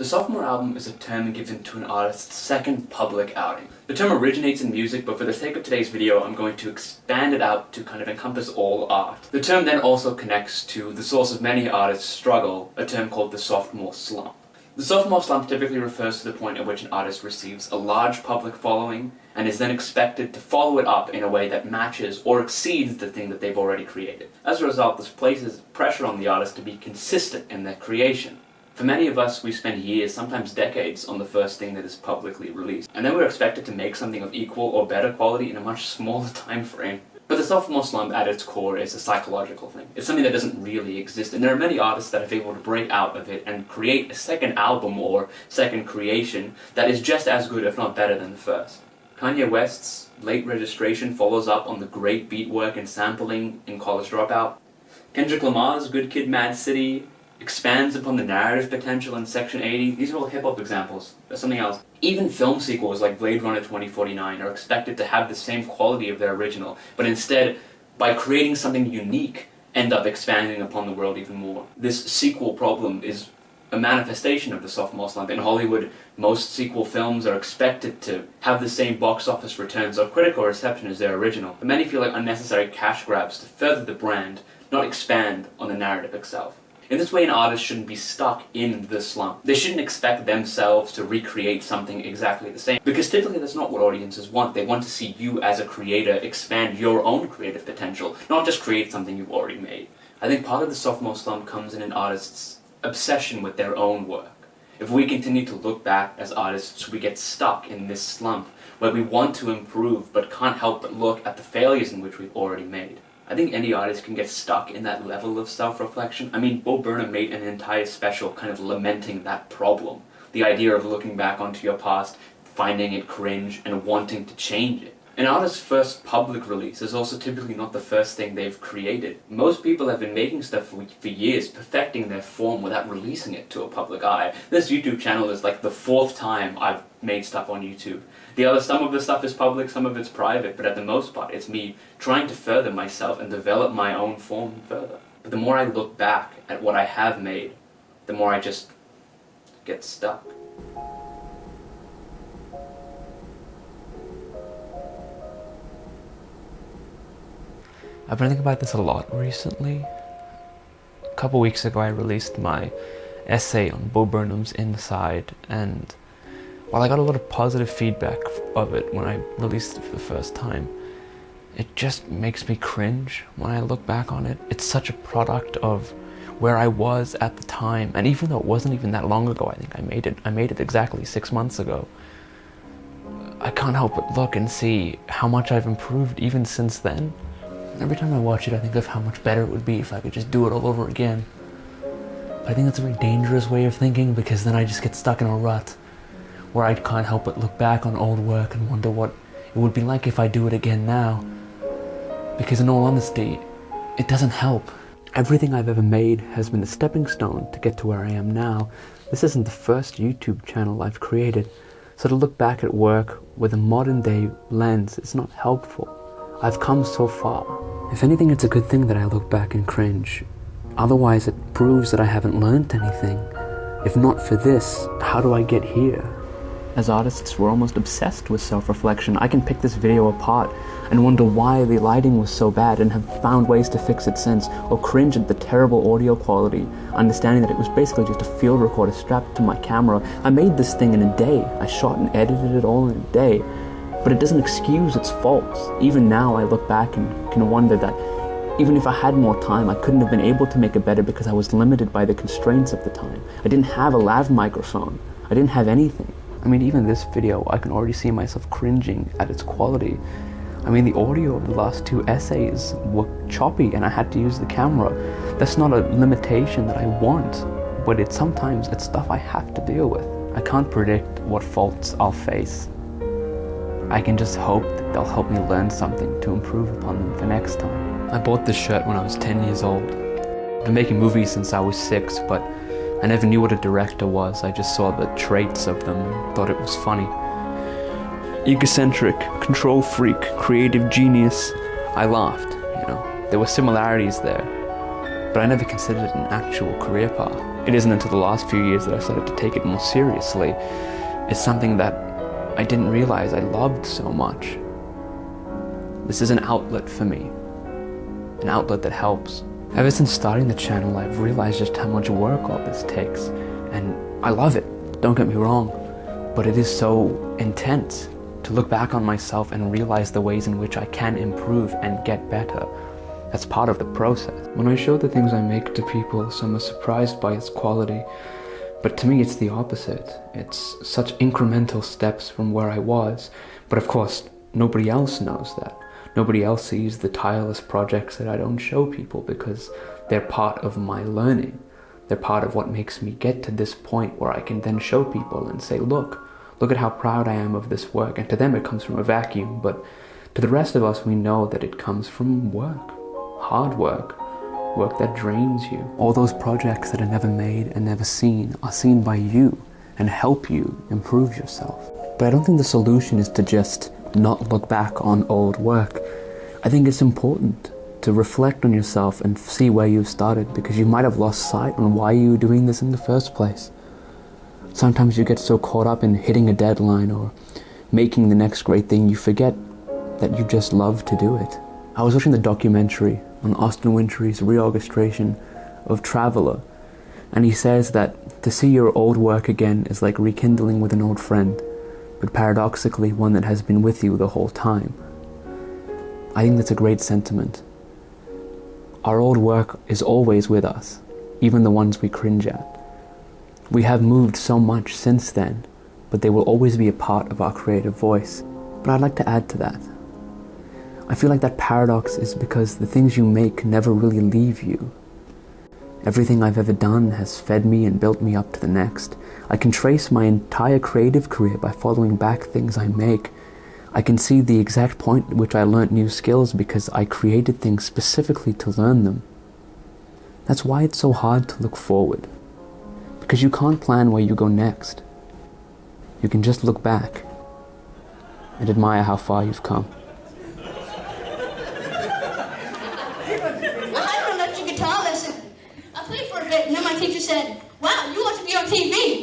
The sophomore album is a term given to an artist's second public outing. The term originates in music, but for the sake of today's video, I'm going to expand it out to kind of encompass all art. The term then also connects to the source of many artists' struggle, a term called the sophomore slump. The sophomore slump typically refers to the point at which an artist receives a large public following and is then expected to follow it up in a way that matches or exceeds the thing that they've already created. As a result, this places pressure on the artist to be consistent in their creation. For many of us, we spend years, sometimes decades, on the first thing that is publicly released, and then we're expected to make something of equal or better quality in a much smaller time frame. But the sophomore slump at its core is a psychological thing. It's something that doesn't really exist, and there are many artists that have been able to break out of it and create a second album or second creation that is just as good, if not better, than the first. Kanye West's Late Registration follows up on the great beat work and sampling in College Dropout. Kendrick Lamar's Good Kid, Mad City expands upon the narrative potential in Section 80. These are all hip-hop examples. There's something else. Even film sequels like Blade Runner 2049 are expected to have the same quality of their original, but instead, by creating something unique, end up expanding upon the world even more. This sequel problem is a manifestation of the sophomore slump. In Hollywood, most sequel films are expected to have the same box office returns or critical reception as their original, but many feel like unnecessary cash grabs to further the brand, not expand on the narrative itself. In this way, an artist shouldn't be stuck in the slump. They shouldn't expect themselves to recreate something exactly the same, because typically that's not what audiences want. They want to see you as a creator expand your own creative potential, not just create something you've already made. I think part of the sophomore slump comes in an artist's obsession with their own work. If we continue to look back as artists, we get stuck in this slump where we want to improve but can't help but look at the failures in which we've already made. I think any artist can get stuck in that level of self-reflection. I mean, Bo Burnham made an entire special kind of lamenting that problem. The idea of looking back onto your past, finding it cringe, and wanting to change it. An artist's first public release is also typically not the first thing they've created. Most people have been making stuff for years, perfecting their form without releasing it to a public eye. This YouTube channel is like the fourth time I've made stuff on YouTube. Some of the stuff is public, some of it's private, but at the most part, it's me trying to further myself and develop my own form further. But the more I look back at what I have made, the more I just get stuck. I've been thinking about this a lot recently. A couple weeks ago I released my essay on Bo Burnham's Inside, and while I got a lot of positive feedback of it when I released it for the first time, it just makes me cringe when I look back on it. It's such a product of where I was at the time, and even though it wasn't even that long ago, I think I made it exactly 6 months ago, I can't help but look and see how much I've improved even since then. Every time I watch it, I think of how much better it would be if I could just do it all over again. But I think that's a very dangerous way of thinking, because then I just get stuck in a rut where I can't help but look back on old work and wonder what it would be like if I do it again now. Because in all honesty, it doesn't help. Everything I've ever made has been a stepping stone to get to where I am now. This isn't the first YouTube channel I've created, so to look back at work with a modern day lens is not helpful. I've come so far. If anything, it's a good thing that I look back and cringe. Otherwise, it proves that I haven't learned anything. If not for this, how do I get here? As artists, we're almost obsessed with self-reflection. I can pick this video apart and wonder why the lighting was so bad and have found ways to fix it since, or cringe at the terrible audio quality, understanding that it was basically just a field recorder strapped to my camera. I made this thing in a day. I shot and edited it all in a day. But it doesn't excuse its faults. Even now, I look back and can wonder that even if I had more time, I couldn't have been able to make it better because I was limited by the constraints of the time. I didn't have a lav microphone. I didn't have anything. I mean, even this video, I can already see myself cringing at its quality. I mean, the audio of the last two essays were choppy and I had to use the camera. That's not a limitation that I want, but sometimes it's stuff I have to deal with. I can't predict what faults I'll face. I can just hope that they'll help me learn something to improve upon them for next time. I bought this shirt when I was 10 years old. I've been making movies since I was 6, but I never knew what a director was. I just saw the traits of them and thought it was funny. Egocentric, control freak, creative genius. I laughed, There were similarities there. but I never considered it an actual career path. It isn't until the last few years that I started to take it more seriously. It's something that I didn't realize I loved so much. This is an outlet for me, an outlet that helps. Ever since starting the channel, I've realized just how much work all this takes, and I love it, don't get me wrong, but it is so intense to look back on myself and realize the ways in which I can improve and get better. That's part of the process. When I show the things I make to people, some are surprised by its quality, but to me it's the opposite. It's such incremental steps from where I was, but of course nobody else knows that. Nobody else sees the tireless projects that I don't show people because they're part of my learning. They're part of what makes me get to this point where I can then show people and say, look at how proud I am of this work. And to them it comes from a vacuum, but to the rest of us we know that it comes from work. Hard work. Work that drains you. All those projects that are never made and never seen are seen by you and help you improve yourself. But I don't think the solution is to just not look back on old work. I think it's important to reflect on yourself and see where you started, because you might have lost sight on why you were doing this in the first place. Sometimes you get so caught up in hitting a deadline or making the next great thing, you forget that you just love to do it. I was watching the documentary on Austin Wintory's reorchestration of Traveler, and he says that to see your old work again is like rekindling with an old friend, but paradoxically one that has been with you the whole time. I think that's a great sentiment. Our old work is always with us, even the ones we cringe at. We have moved so much since then, but they will always be a part of our creative voice. But I'd like to add to that. I feel like that paradox is because the things you make never really leave you. Everything I've ever done has fed me and built me up to the next. I can trace my entire creative career by following back things I make. I can see the exact point at which I learnt new skills because I created things specifically to learn them. That's why it's so hard to look forward. Because you can't plan where you go next. You can just look back and admire how far you've come. I learned a guitar lesson. I played for a bit, and then my teacher said, "Wow, you ought to be on TV."